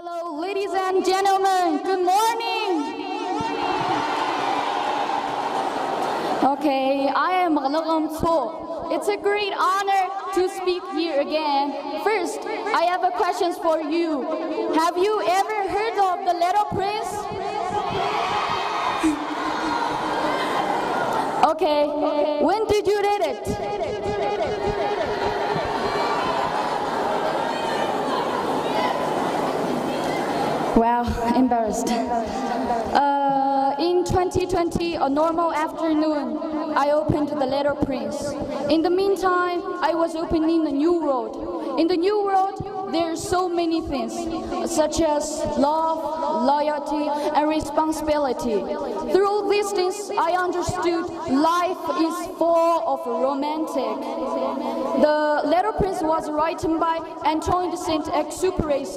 Hello, ladies and gentlemen. Good morning. Okay, I am Malagam Tso. It's a great honor to speak here again. First, I have a question for you. Have you ever heard of the Little Prince? Okay, when did you read it? Wow, embarrassed. In 2020, a normal afternoon, I opened The Little Prince. In the meantime, I was opening the New World. In the New World, there are so many things, such as love, loyalty, and responsibility. Through these things, I understood life is full of romantic. The Little Prince was written by Antoine de Saint-Exupéry.